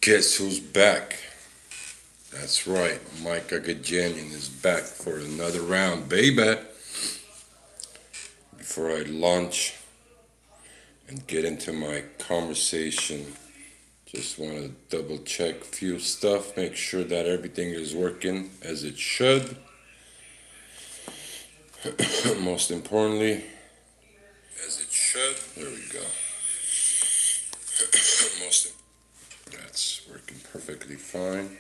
Guess who's back? That's right, Mike Agajanian is back for another round, baby. Before I launch and get into my conversation, just want to double check a few stuff, make sure that everything is working as it should. Most importantly, as it should. There we go. Most That's working perfectly fine.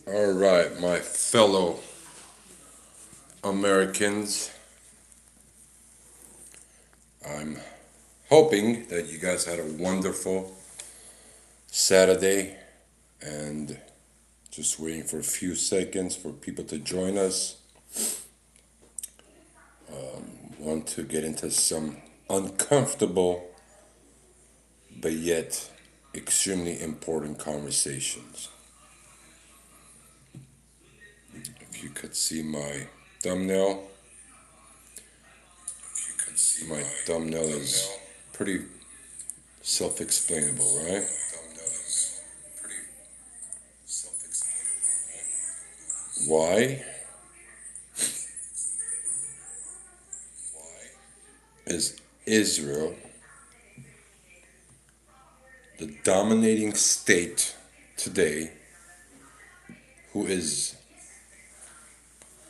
All right, my fellow Americans, I'm hoping that you guys had a wonderful Saturday and just waiting for a few seconds for people to join us. Want to get into some uncomfortable but yet extremely important conversations. If you could see my thumbnail, my thumbnail is pretty self-explainable, right? Why is Israel the dominating state today who is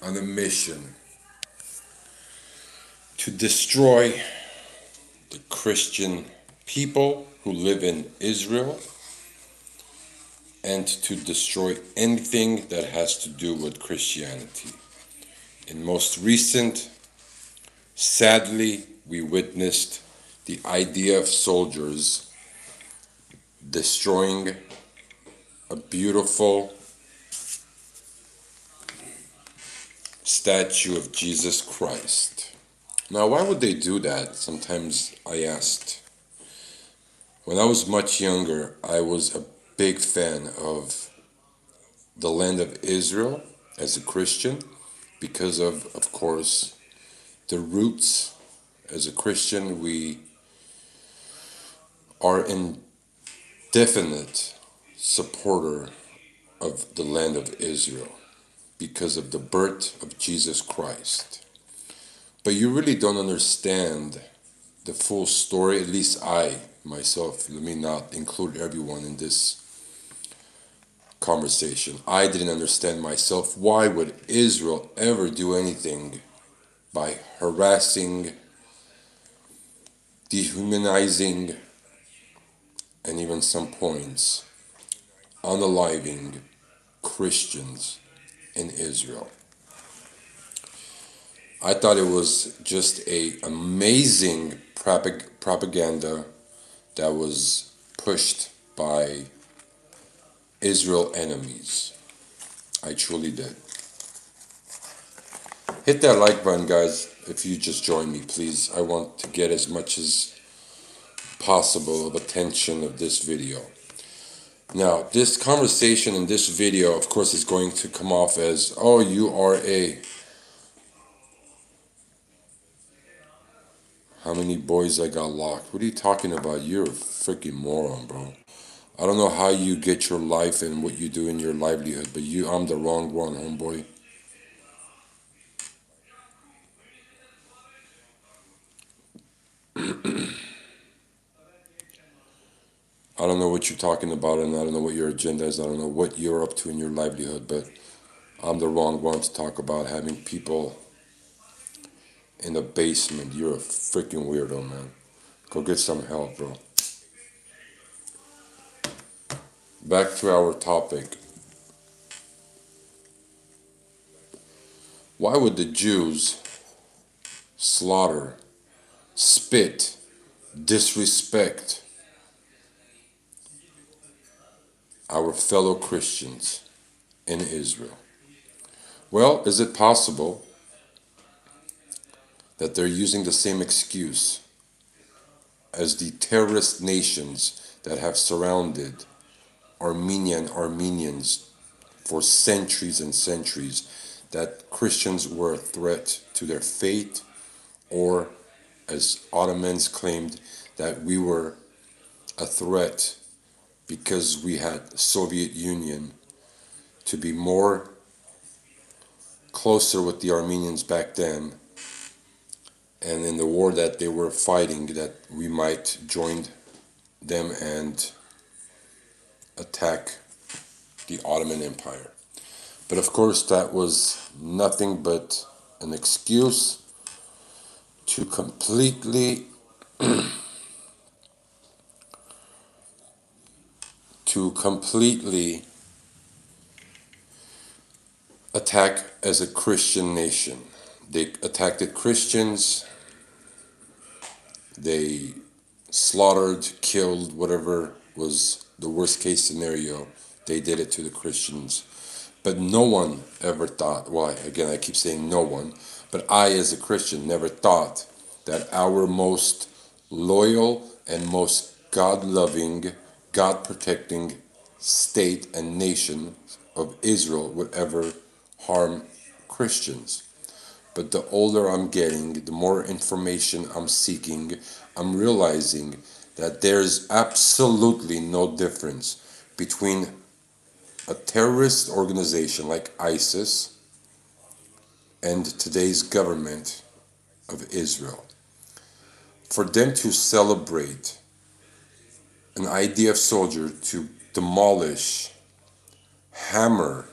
on a mission to destroy the Christian people who live in Israel and to destroy anything that has to do with Christianity? In most recent, sadly, we witnessed the idea of soldiers destroying a beautiful statue of Jesus Christ. Now, why would they do that? Sometimes I asked. When I was much younger, I was a big fan of the land of Israel as a Christian because of course, the roots. As a Christian, we are in definite supporter of the land of Israel because of the birth of Jesus Christ. But you really don't understand the full story, at least I myself, let me not include everyone in this conversation. I didn't understand myself. Why would Israel ever do anything by harassing, dehumanizing, and even some points unaliving Christians in Israel? I thought it was just a amazing propaganda that was pushed by Israel enemies. I truly did. Hit that like button, guys, if you just joined me, please. I want to get as much as possible of attention of this video. Now, this conversation in this video, of course, is going to come off as, oh, you are a... How many boys I got locked? What are you talking about? You're a freaking moron, bro. I don't know how you get your life and what you do in your livelihood, but I'm the wrong one, homeboy. I don't know what you're talking about, and I don't know what your agenda is. I don't know what you're up to in your livelihood, but I'm the wrong one to talk about having people in the basement. You're a freaking weirdo, man. Go get some help, bro. Back to our topic. Why would the Jews slaughter, spit, disrespect our fellow Christians in Israel? Well, is it possible that they're using the same excuse as the terrorist nations that have surrounded Armenians for centuries and centuries, that Christians were a threat to their faith, or as Ottomans claimed, that we were a threat because we had Soviet Union to be more closer with the Armenians back then, and in the war that they were fighting, that we might join them and attack the Ottoman Empire. But of course, that was nothing but an excuse to completely attack as a Christian nation. They attacked the Christians, they slaughtered, killed, whatever was the worst case scenario, they did it to the Christians. But no one ever thought, well, again, I keep saying no one, but I as a Christian never thought that our most loyal and most God-loving, God-protecting state and nation of Israel would ever harm Christians. But the older I'm getting, the more information I'm seeking, I'm realizing that there's absolutely no difference between a terrorist organization like ISIS and today's government of Israel. For them to celebrate an IDF soldier to demolish, hammer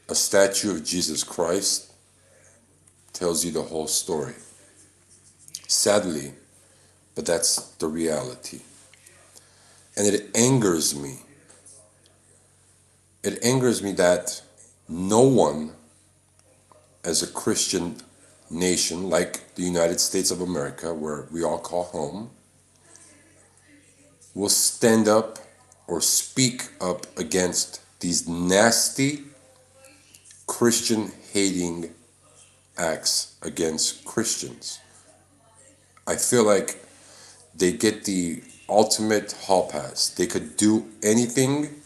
a statue of Jesus Christ tells you the whole story. Sadly, but that's the reality. And it angers me. It angers me that no one, as a Christian nation like the United States of America, where we all call home, will stand up or speak up against these nasty Christian hating acts against Christians. I feel like they get the ultimate hall pass. They could do anything,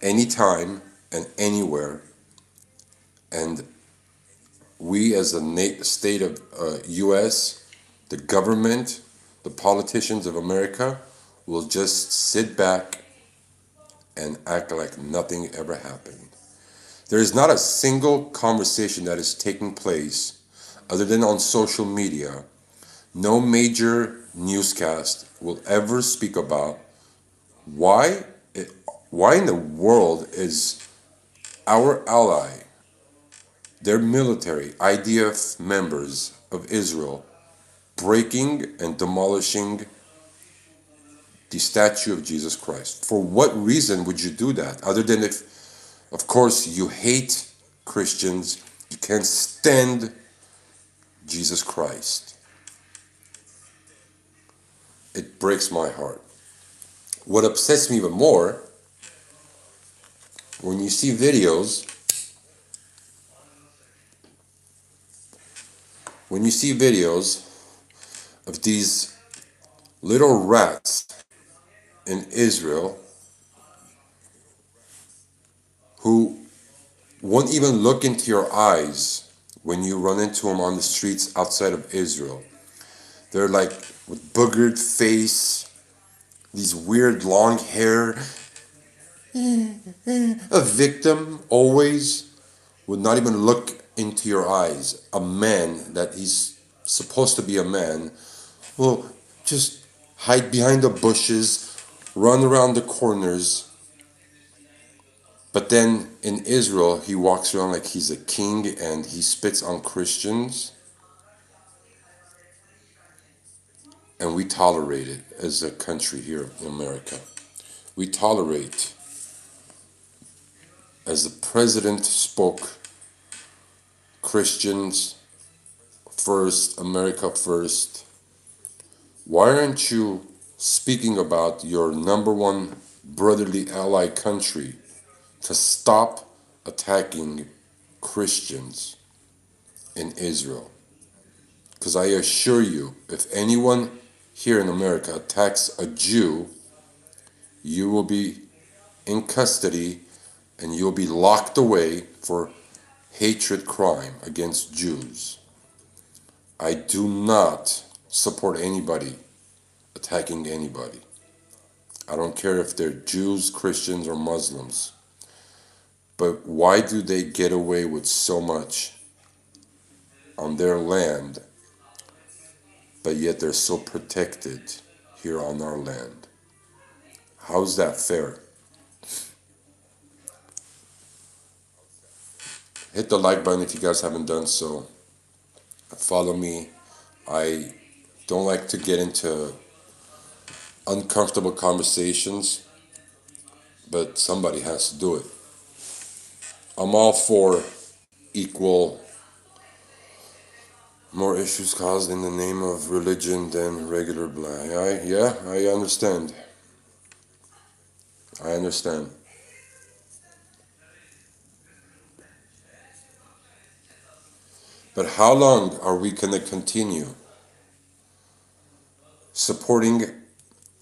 anytime, and anywhere. And we as a state of U.S., the government, the politicians of America will just sit back and act like nothing ever happened. There is not a single conversation that is taking place other than on social media. No major newscast will ever speak about why in the world is our ally, their military, IDF members of Israel, breaking and demolishing the statue of Jesus Christ. For what reason would you do that? Other than if, of course, you hate Christians, you can't stand Jesus Christ. It breaks my heart. What upsets me even more, when you see videos, of these little rats in Israel who won't even look into your eyes when you run into them on the streets outside of Israel. They're like with boogered face, these weird long hair. A victim always would not even look into your eyes. A man that he's supposed to be a man will just hide behind the bushes, run around the corners. But then in Israel, he walks around like he's a king and he spits on Christians. And we tolerate it as a country here in America. We tolerate, as the president spoke, Christians first, America first. Why aren't you speaking about your number one brotherly ally country to stop attacking Christians in Israel? Because I assure you, if anyone here in America attacks a Jew, you will be in custody and you'll be locked away for hatred crime against Jews. I do not support anybody attacking anybody. I don't care if they're Jews, Christians, or Muslims. But why do they get away with so much on their land, but yet they're so protected here on our land? How's that fair? Hit the like button if you guys haven't done so. Follow me. I don't like to get into uncomfortable conversations, but somebody has to do it. I'm all for equal, more issues caused in the name of religion than regular black. I understand. I understand. But how long are we going to continue supporting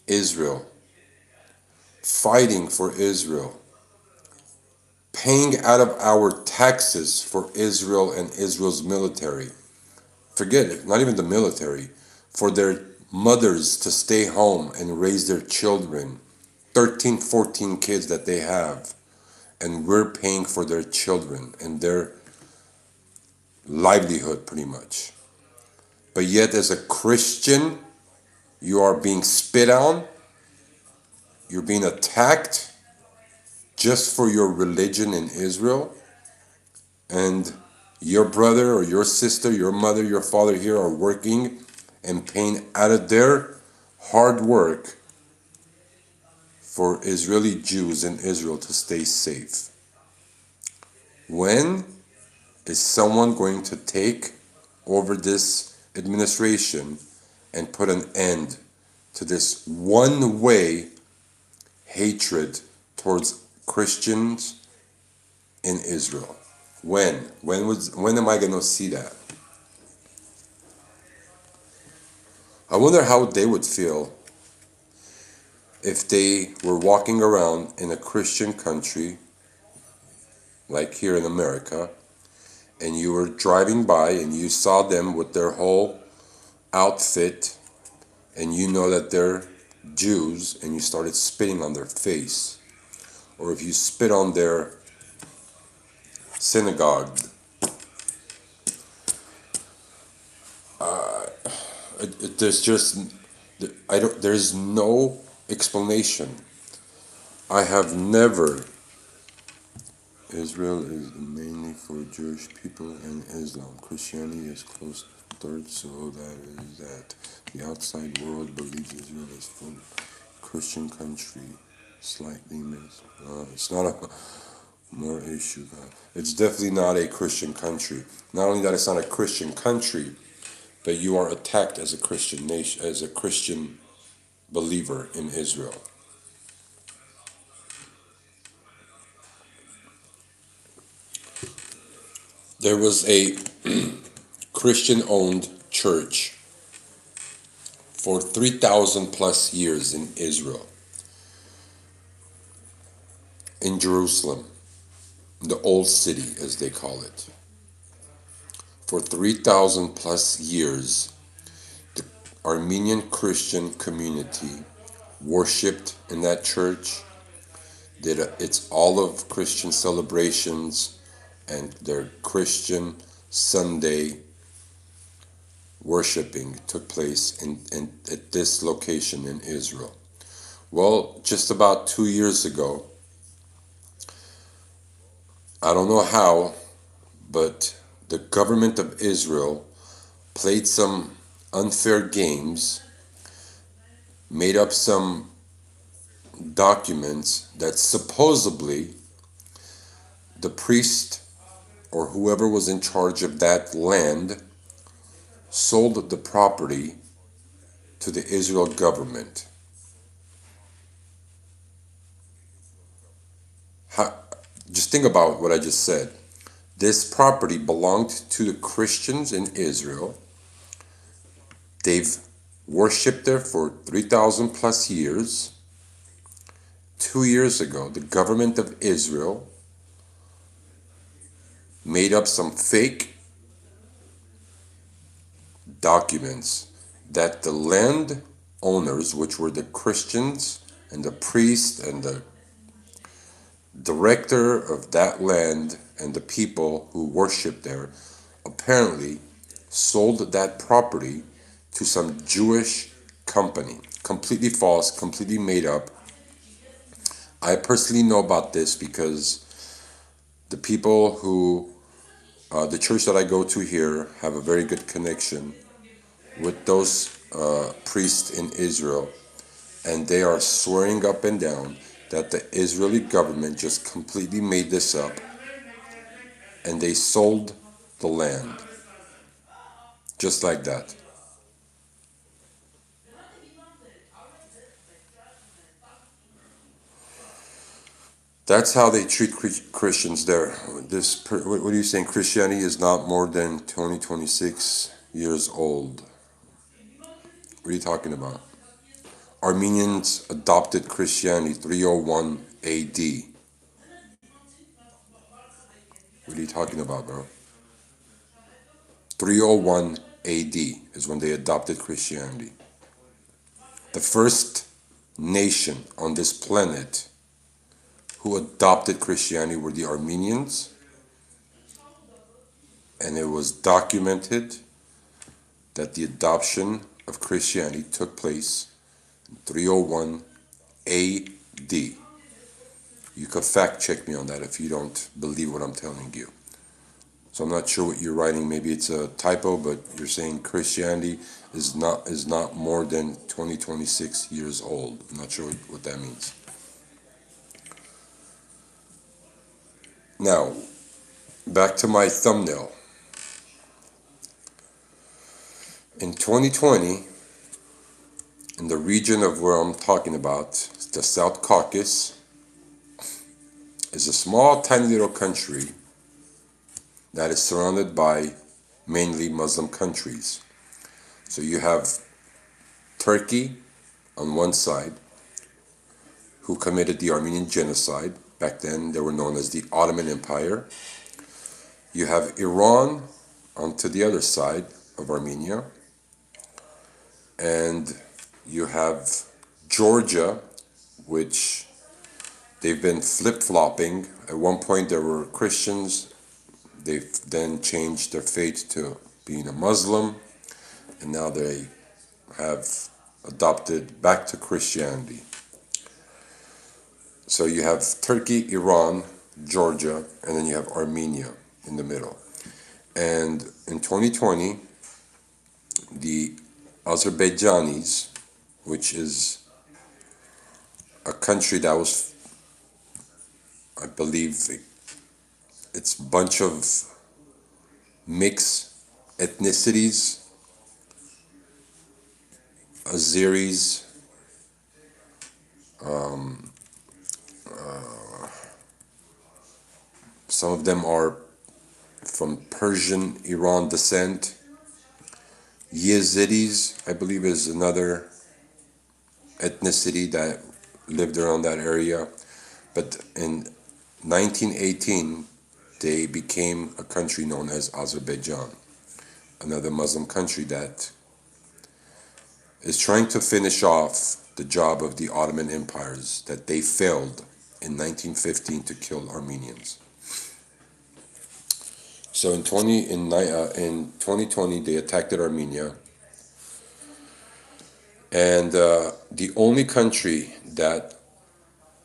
Israel, fighting for Israel, paying out of our taxes for Israel and Israel's military? Forget it, not even the military, for their mothers to stay home and raise their children, 13, 14 kids that they have, and we're paying for their children and their livelihood pretty much. But yet as a Christian, you are being spit on, you're being attacked just for your religion in Israel, and your brother or your sister, your mother, your father here are working and paying out of their hard work for Israeli Jews in Israel to stay safe. When is someone going to take over this administration and put an end to this one-way hatred towards Christians in Israel? When? When am I going to see that? I wonder how they would feel if they were walking around in a Christian country, like here in America, and you were driving by and you saw them with their whole outfit, and you know that they're Jews, and you started spitting on their face. Or if you spit on their synagogue, there's no explanation. I have never. Israel is mainly for Jewish people and Islam. Christianity is close third, so that is that. The outside world believes Israel is full Christian country. Slightly missed. It's not a more issue. It's definitely not a Christian country. Not only that, it's not a Christian country, but you are attacked as a Christian nation, as a Christian believer in Israel. There was a Christian-owned church for 3,000 plus years in Israel, in Jerusalem, the old city as they call it. For 3,000 plus years, the Armenian Christian community worshipped in that church, did its all of Christian celebrations and their Christian Sunday worshiping took place at this location in Israel. Well, just about 2 years ago, I don't know how, but the government of Israel played some unfair games, made up some documents that supposedly the priest or whoever was in charge of that land sold the property to the Israel government. Just think about what I just said. This property belonged to the Christians in Israel. They've worshipped there for 3,000 plus years. 2 years ago, the government of Israel made up some fake documents that the land owners, which were the Christians and the priest and the director of that land and the people who worshiped there, apparently sold that property to some Jewish company. Completely false, completely made up. I personally know about this because the people who, the church that I go to here, have a very good connection with those priests in Israel, and they are swearing up and down that the Israeli government just completely made this up and they sold the land just like that. That's how they treat Christians there. What are you saying? Christianity is not more than 26 years old. What are you talking about? Armenians adopted Christianity 301 AD. What are you talking about, bro? 301 AD is when they adopted Christianity. The first nation on this planet who adopted Christianity were the Armenians, and it was documented that the adoption of Christianity took place in 301 AD. You could fact check me on that if you don't believe what I'm telling you. So I'm not sure what you're writing. Maybe it's a typo, but you're saying Christianity is not more than 26 years old. I'm not sure what that means. Now, back to my thumbnail. In 2020, in the region of where I'm talking about, the South Caucasus, is a small, tiny little country that is surrounded by mainly Muslim countries. So you have Turkey on one side, who committed the Armenian genocide. Back then, they were known as the Ottoman Empire. You have Iran onto the other side of Armenia. And you have Georgia, which they've been flip-flopping. At one point, there were Christians. They've then changed their faith to being a Muslim. And now they have adopted back to Christianity. So you have Turkey, Iran, Georgia, and then you have Armenia in the middle. And in 2020, the Azerbaijanis, which is a country that was, I believe, it's a bunch of mixed ethnicities, Azeris, some of them are from Persian Iran descent. Yazidis, I believe, is another ethnicity that lived around that area. But in 1918, they became a country known as Azerbaijan, another Muslim country that is trying to finish off the job of the Ottoman empires that they failed in 1915 to kill Armenians. So in 2020, they attacked Armenia, and the only country that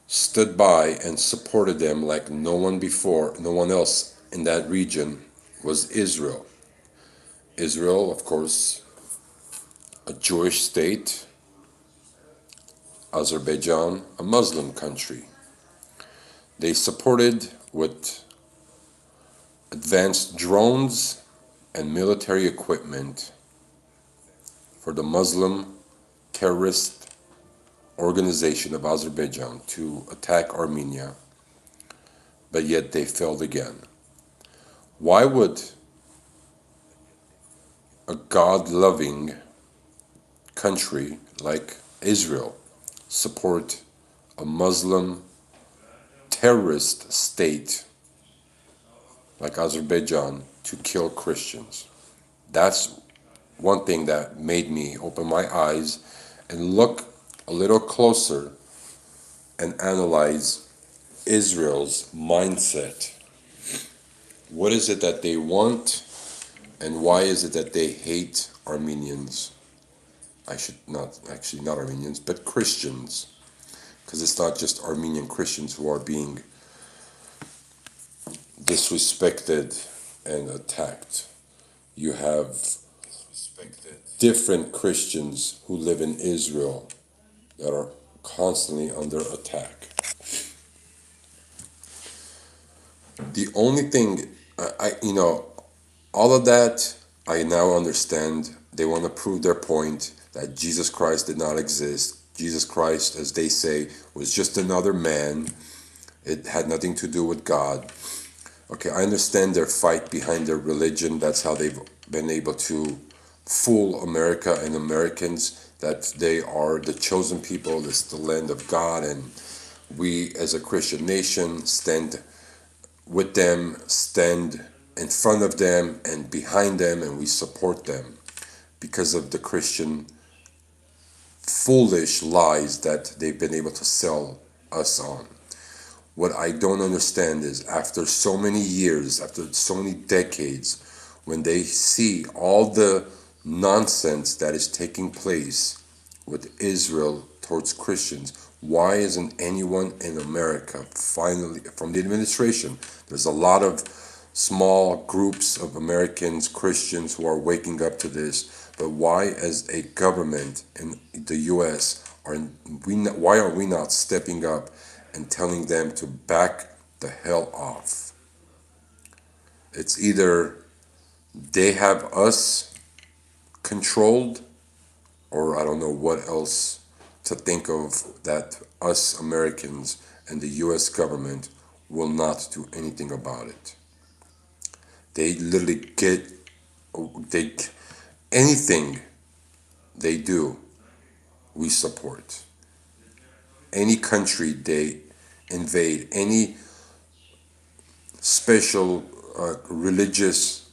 stood by and supported them like no one before, no one else in that region, was Israel. Israel, of course, a Jewish state. Azerbaijan, a Muslim country. They supported with advanced drones and military equipment for the Muslim terrorist organization of Azerbaijan to attack Armenia, but yet they failed again. Why would a God-loving country like Israel support a Muslim terrorist state like Azerbaijan, to kill Christians. That's one thing that made me open my eyes and look a little closer and analyze Israel's mindset. What is it that they want, and why is it that they hate Armenians? I should not, actually, not Armenians, but Christians. Because it's not just Armenian Christians who are being disrespected and attacked. You have different Christians who live in Israel that are constantly under attack. The only thing, all of that, I now understand. They want to prove their point that Jesus Christ did not exist. Jesus Christ, as they say, was just another man. It had nothing to do with God. Okay, I understand their fight behind their religion. That's how they've been able to fool America and Americans that they are the chosen people, this the land of God, and we as a Christian nation stand with them, stand in front of them and behind them, and we support them because of the Christian foolish lies that they've been able to sell us on. What I don't understand is after so many years, after so many decades, when they see all the nonsense that is taking place with Israel towards Christians, why isn't anyone in America finally, from the administration, there's a lot of small groups of Americans, Christians who are waking up to this, but why as a government in the US why are we not stepping up and telling them to back the hell off? It's either they have us controlled, or I don't know what else to think of, that us Americans and the US government will not do anything about it. They literally they anything they do, we support. Any country they invade, any special religious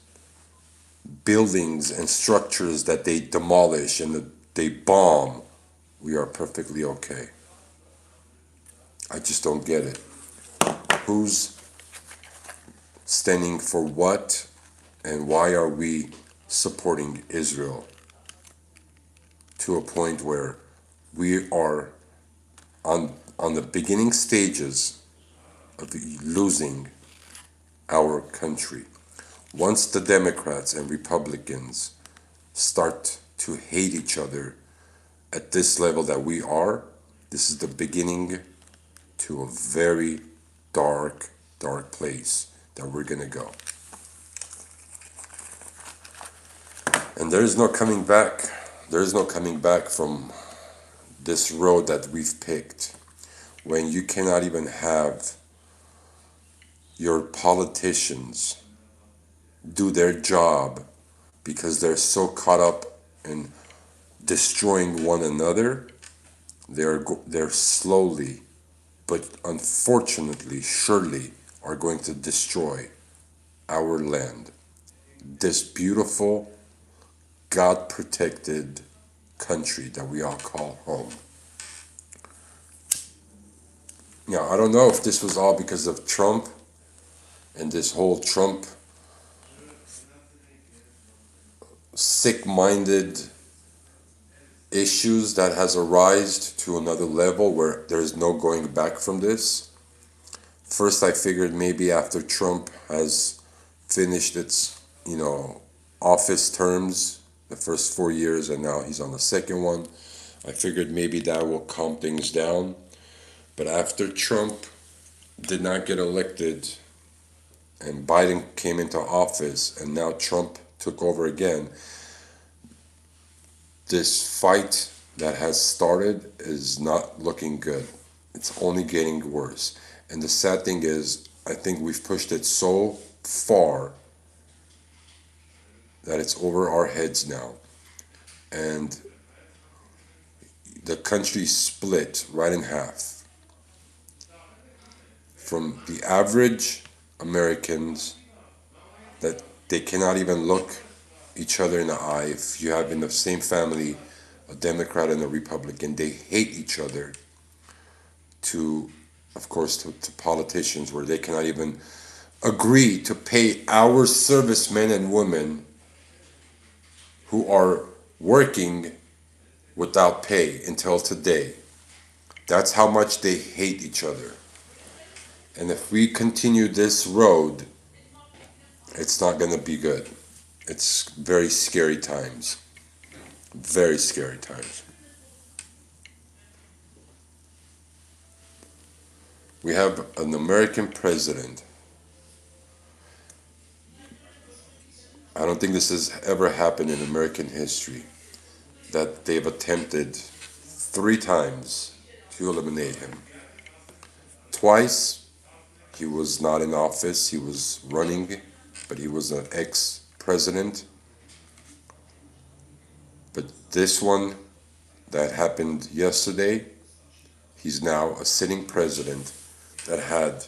buildings and structures that they demolish and that they bomb, we are perfectly okay. I just don't get it. Who's standing for what, and why are we supporting Israel to a point where we are on the beginning stages of losing our country? Once the Democrats and Republicans start to hate each other at this level that we are, this is the beginning to a very dark, dark place that we're gonna go. And there is no coming back. There is no coming back from this road that we've picked, when you cannot even have your politicians do their job because they're so caught up in destroying one another. They're slowly, but unfortunately, surely, are going to destroy our land, this beautiful, God-protected country that we all call home. Now, I don't know if this was all because of Trump and this whole Trump sick-minded issues that has arisen to another level where there is no going back from this. First, I figured maybe after Trump has finished its, office terms, the first 4 years, and now he's on the second one, I figured maybe that will calm things down. But after Trump did not get elected and Biden came into office and now Trump took over again, this fight that has started is not looking good. It's only getting worse. And the sad thing is, I think we've pushed it so far that it's over our heads now. And the country split right in half. From the average Americans that they cannot even look each other in the eye. If you have in the same family a Democrat and a Republican, they hate each other to, of course, to politicians where they cannot even agree to pay our servicemen and women who are working without pay until today. That's how much they hate each other. And if we continue this road, it's not going to be good. It's very scary times. Very scary times. We have an American president. I don't think this has ever happened in American history that they've attempted 3 times to eliminate him. Twice, he was not in office, he was running, but he was an ex-president. But this one that happened yesterday, he's now a sitting president that had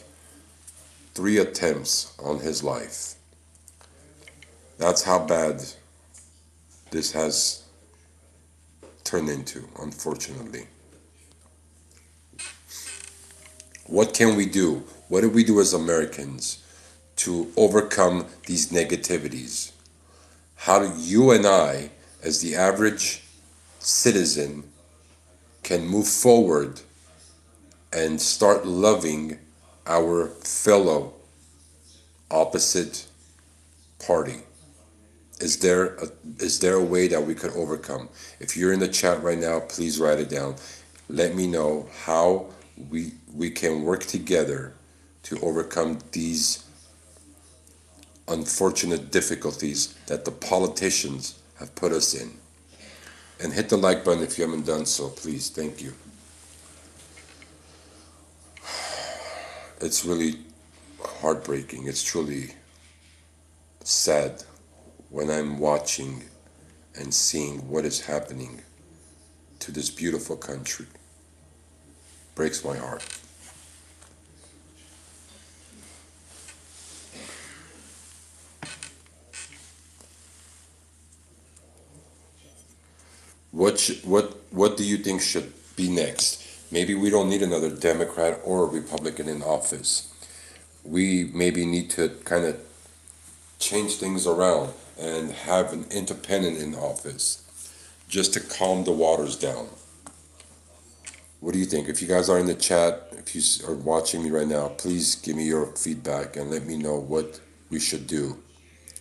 3 attempts on his life. That's how bad this has turned into, unfortunately. What can we do? What do we do as Americans to overcome these negativities? How do you and I, as the average citizen, can move forward and start loving our fellow opposite party? Is there a way that we could overcome? If you're in the chat right now, please write it down. Let me know how we can work together to overcome these unfortunate difficulties that the politicians have put us in. And hit the like button if you haven't done so, please. Thank you. It's really heartbreaking. It's truly sad when I'm watching and seeing what is happening to this beautiful country. Breaks my heart. What do you think should be next? Maybe we don't need another Democrat or a Republican in office. We maybe need to kind of change things around and have an independent in office just to calm the waters down. What do you think? If you guys are in the chat, if you are watching me right now, please give me your feedback and let me know what we should do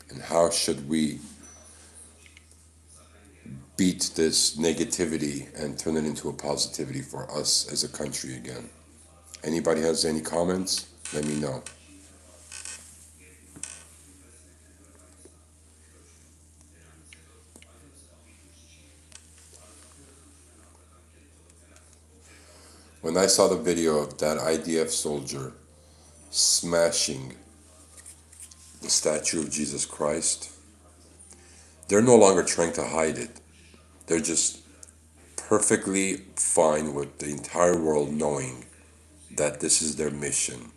and how should we beat this negativity and turn it into a positivity for us as a country again. Anybody has any comments? Let me know. When I saw the video of that IDF soldier smashing the statue of Jesus Christ, they're no longer trying to hide it. They're just perfectly fine with the entire world knowing that this is their mission.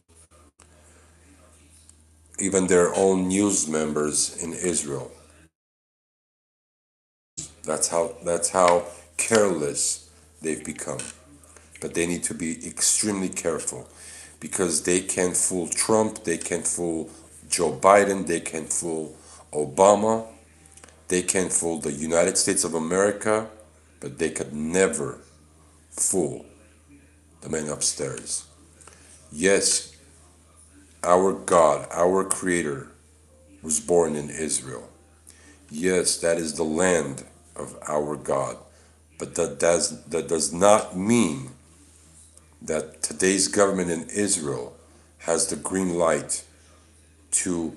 Even their own news members in Israel. That's how careless they've become. But they need to be extremely careful because they can't fool Trump, they can't fool Joe Biden, they can't fool Obama, they can't fool the United States of America, but they could never fool the man upstairs. Yes, our God, our Creator, was born in Israel. Yes, that is the land of our God. But that does not mean that today's government in Israel has the green light to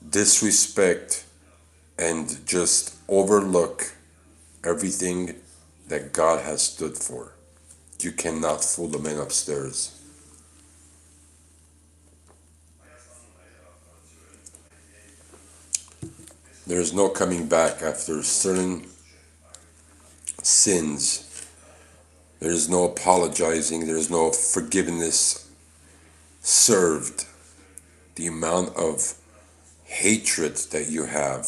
disrespect and just overlook everything that God has stood for. You cannot fool the man upstairs. There is no coming back after certain sins. There is no apologizing. There is no forgiveness served. the amount of hatred that you have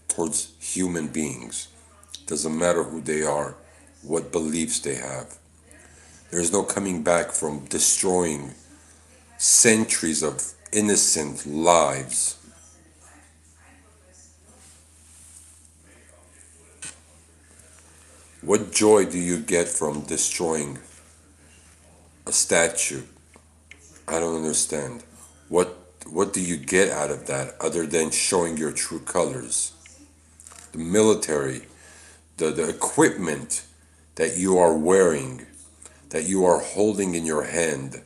towards human beings. Doesn't matter who they are, what beliefs they have. There's no coming back from destroying centuries of innocent lives. What joy do you get from destroying a statue? I don't understand. What what do you get out of that other than showing your true colors? The military, the equipment that you are wearing, that you are holding in your hand,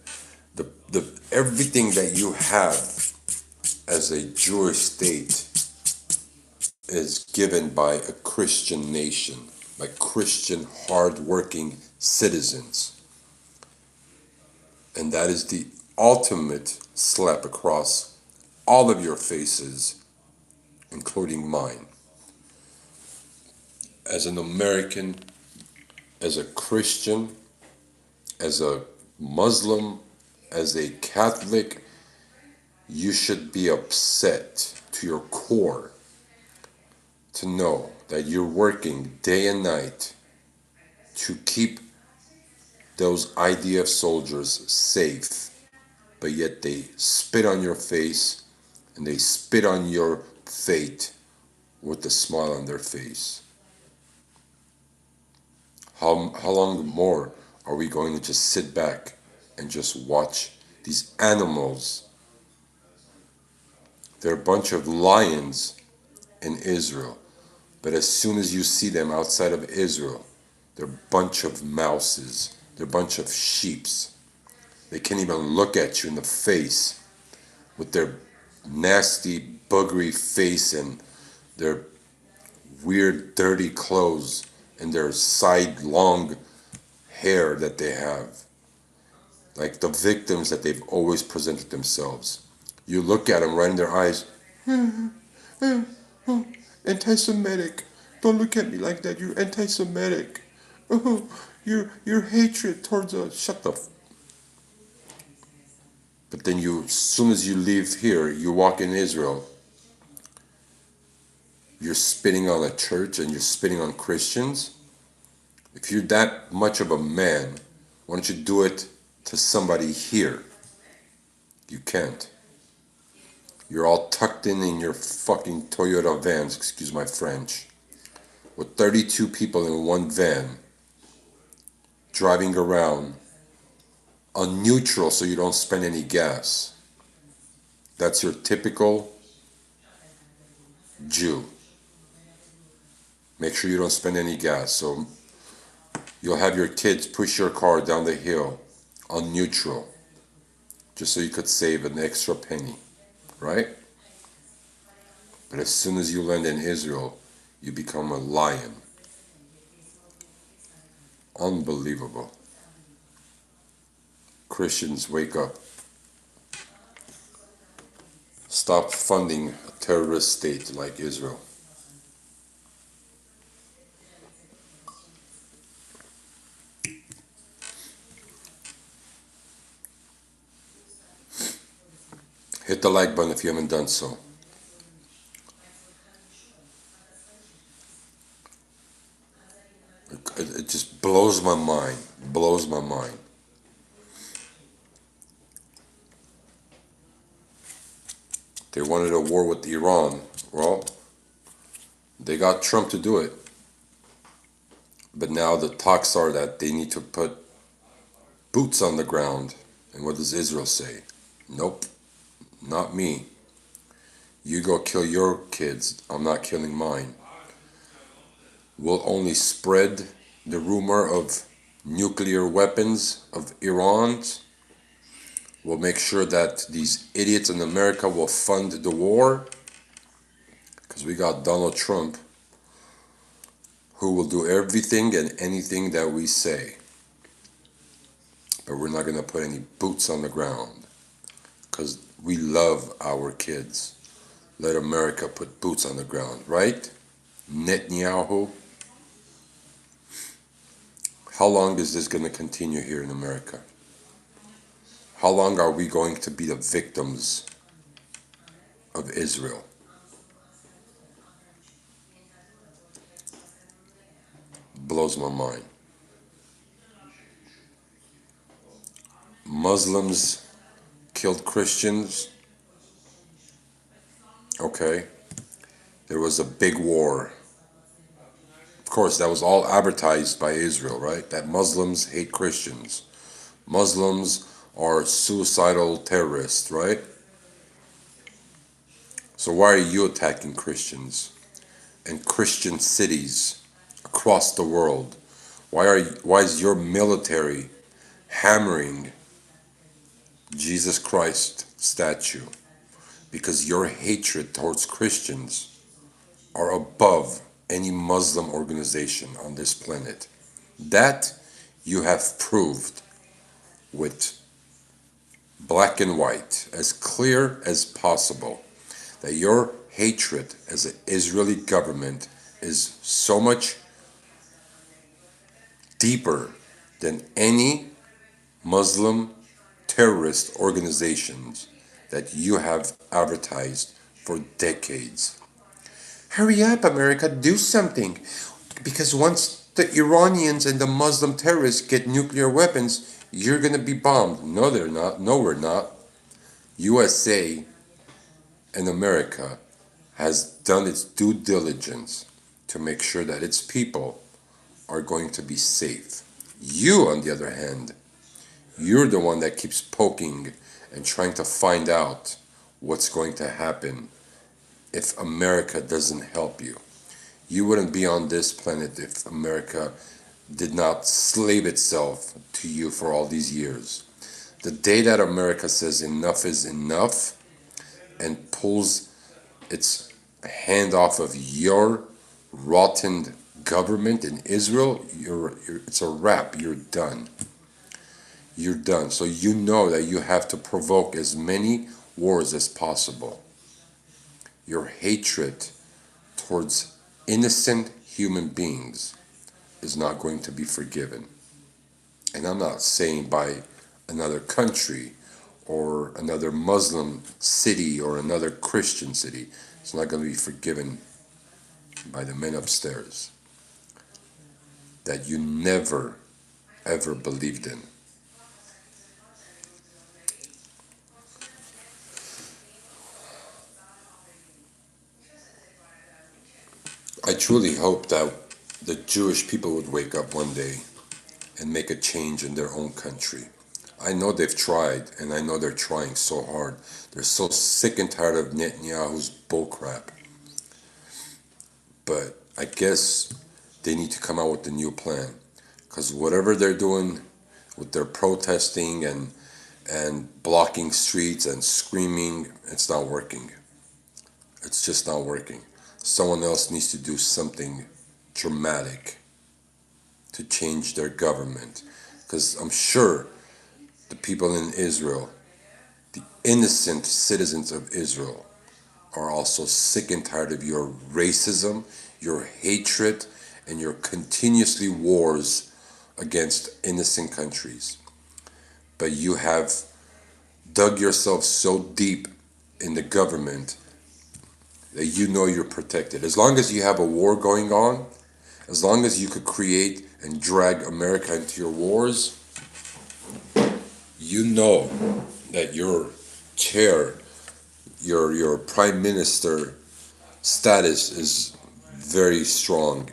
the everything that you have as a Jewish state is given by a Christian nation, by Christian hard-working citizens. And that is the ultimate slap across all of your faces, including mine. As an American, as a Christian, as a Muslim, as a Catholic, you should be upset to your core to know that you're working day and night to keep those IDF soldiers safe, but yet they spit on your face and they spit on your fate with a smile on their face. How long more are we going to just sit back and just watch these animals? They're a bunch of lions in Israel, but as soon as you see them outside of Israel, they're a bunch of mouses. They're a bunch of sheeps. They can't even look at you in the face with their nasty, buggery face and their weird, dirty clothes and their side long hair that they have. Like the victims that they've always presented themselves. You look at them right in their eyes. Anti-Semitic. Don't look at me like that. You're anti-Semitic. Oh, your hatred towards us. Shut the. But then you, as soon as you leave here, you walk in Israel. You're spitting on a church and you're spitting on Christians. If you're that much of a man, why don't you do it to somebody here? You can't. You're all tucked in your fucking Toyota vans, excuse my French, with 32 people in one van, driving around on neutral so you don't spend any gas. That's your typical Jew. Make sure you don't spend any gas. So you'll have your kids push your car down the hill on neutral, just so you could save an extra penny, right? But as soon as you land in Israel, you become a lion. Unbelievable. Christians, wake up. Stop funding a terrorist state like Israel. Hit the like button if you haven't done so. It just blows my mind. Blows my mind. They wanted a war with Iran. Well, they got Trump to do it. But now the talks are that they need to put boots on the ground. And what does Israel say? Nope, not me. You go kill your kids. I'm not killing mine. We'll only spread the rumor of nuclear weapons of Iran. We'll make sure that these idiots in America will fund the war, because we got Donald Trump, who will do everything and anything that we say. But we're not going to put any boots on the ground, because we love our kids. Let America put boots on the ground, right? Netanyahu. How long is this going to continue here in America? How long are we going to be the victims of Israel. Blows my mind. Muslims killed Christians. Okay. There was a big war. Of course, that was all advertised by Israel, right? That Muslims hate Christians. Muslims are suicidal terrorists, right? So why are you attacking Christians and Christian cities across the world? Why is your military hammering Jesus Christ statue? Because your hatred towards Christians are above any Muslim organization on this planet. That you have proved with black and white, as clear as possible, that your hatred as an Israeli government is so much deeper than any Muslim terrorist organizations that you have advertised for decades. Hurry up, America, do something. Because once the Iranians and the Muslim terrorists get nuclear weapons, you're going to be bombed. No, they're not. No, we're not. USA and America has done its due diligence to make sure that its people are going to be safe. You, on the other hand, you're the one that keeps poking and trying to find out what's going to happen if America doesn't help you. You wouldn't be on this planet if America did not slave itself to you for all these years. The day that America says enough is enough and pulls its hand off of your rotten government in Israel, it's a wrap. You're done. You're done. So you know that you have to provoke as many wars as possible. Your hatred towards innocent human beings is not going to be forgiven. And I'm not saying by another country or another Muslim city or another Christian city. It's not going to be forgiven by the men upstairs that you never, ever believed in. I truly hope that the Jewish people would wake up one day and make a change in their own country. I know they've tried, and I know they're trying so hard. They're so sick and tired of Netanyahu's bullcrap. But I guess they need to come out with a new plan. Because whatever they're doing with their protesting and blocking streets and screaming, it's not working. It's just not working. Someone else needs to do something dramatic to change their government. Because I'm sure the people in Israel, the innocent citizens of Israel, are also sick and tired of your racism, your hatred, and your continuously wars against innocent countries. But you have dug yourself so deep in the government that you know you're protected. As long as you have a war going on, as long as you could create and drag America into your wars, you know that your chair, your prime minister status is very strong.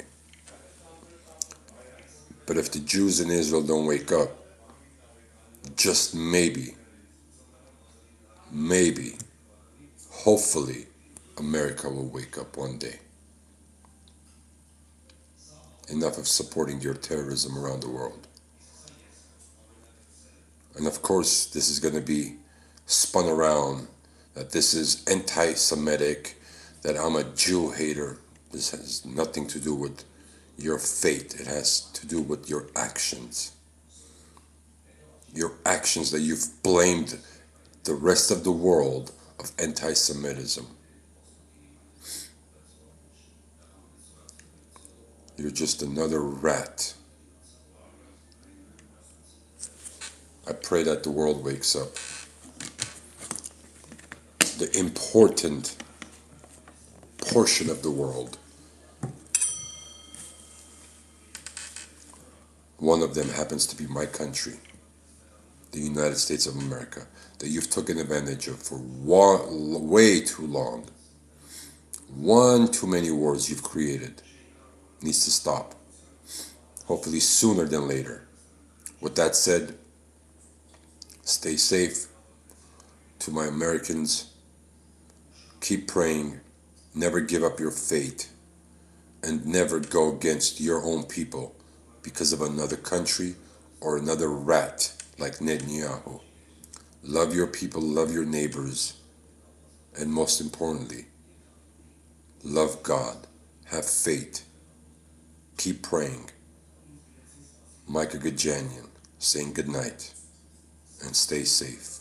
But if the Jews in Israel don't wake up, just maybe, hopefully, America will wake up one day. Enough of supporting your terrorism around the world. And of course, this is going to be spun around that this is anti-Semitic, that I'm a Jew hater. This has nothing to do with your fate. It has to do with your actions. Your actions that you've blamed the rest of the world of anti-Semitism. You're just another rat. I pray that the world wakes up. the important portion of the world. One of them happens to be my country, the United States of America, that you've taken advantage of for way too long. One too many wars you've created needs to stop, hopefully sooner than later. With that said, stay safe. To my Americans, keep praying, never give up your faith, and never go against your own people because of another country or another rat like Netanyahu. Love your people, love your neighbors, and most importantly, love God. Have faith. Keep praying. Micah Gajanian saying good night and stay safe.